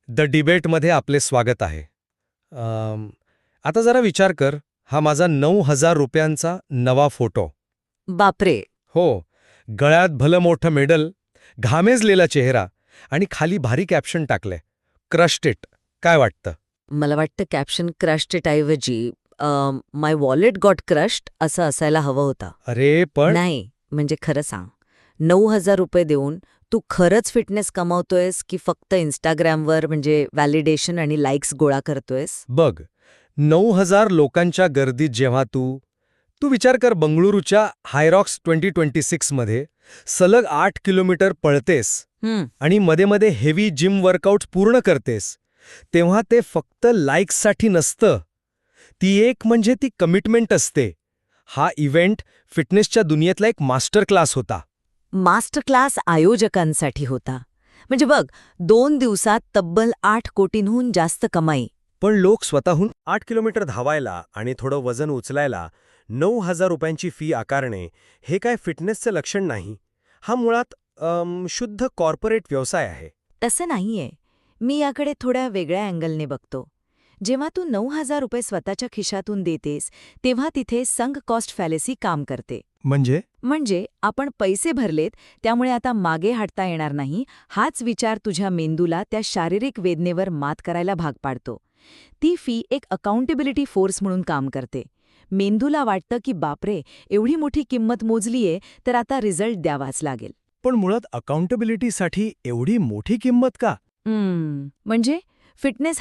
The डिबेटमध्ये आपले स्वागत आहे. आता जरा विचार कर, हा माझा 9,000 रुपयांचा नवा फोटो. बापरे. हो, गळ्यात भलं मोठं मेडल, घामेजलेला चेहरा आणि खाली भारी कॅप्शन टाकलंय, क्रश्ड इट. काय वाटतं? मला वाटतं कॅप्शन क्रश्ड ऐवजी माय वॉलेट गॉट क्रश्ड असं असायला हवं होतं. अरे पण नाही, म्हणजे खरं सांग, 9,000 रुपये देऊन तू खरंच फिटनेस कमावतोयस की फक्त इंस्टाग्रामवर म्हणजे व्हॅलिडेशन आणि लाईक्स गोळा करतोयस? बघ, 9,000 लोकांच्या गर्दीत जेव्हा तू विचार कर, बंगळुरूच्या हायरॉक्स 2026 मध्ये सलग 8 किलोमीटर पळतेस आणि मध्ये मध्ये हेवी जिम वर्कआउट्स पूर्ण करतेस, तेव्हा ते फक्त लाईक्ससाठी नसतं. ती एक म्हणजे ती कमिटमेंट असते. हा इव्हेंट फिटनेसच्या दुनियेतला एक मास्टर क्लास होता. मास्टर क्लास आयोजकांसाठी होता. म्हणजे बघ, 2 दिवसात तब्बल 8 कोटींहून जास्त कमाई. पण लोक स्वतःहून 8 किलोमीटर धावायला आणि थोडं वजन उचलायला 9,000 रुपयांची फी आकारणे, हे काय फिटनेसचं लक्षण नाही. हा मुळात शुद्ध कॉर्पोरेट व्यवसाय आहे. तसं नाहीये. मी याकडे थोड्या वेगळ्या अँगलने बघतो. जेव्हा तू 9,000 रुपये स्वतःच्या खिशातून देतेस, तेव्हा तिथे संक कॉस्ट फॅलेसी काम करते. म्हणजे आपण पैसे भरलेत, त्यामुळे आता मागे हटता येणार नाही, हाच विचार तुझ्या मेंदूला त्या शारीरिक वेदनेवर मात करायला भाग पाडतो. ती फी एक अकाउंटेबिलिटी फोर्स म्हणून काम करते. मेंदूला वाटतं की बापरे, एवढी मोठी किंमत मोजलीये, तर आता रिझल्ट द्यावाच लागेल. पण मुळात अकाउंटेबिलिटीसाठी एवढी मोठी किंमत का? म्हणजे फिटनेस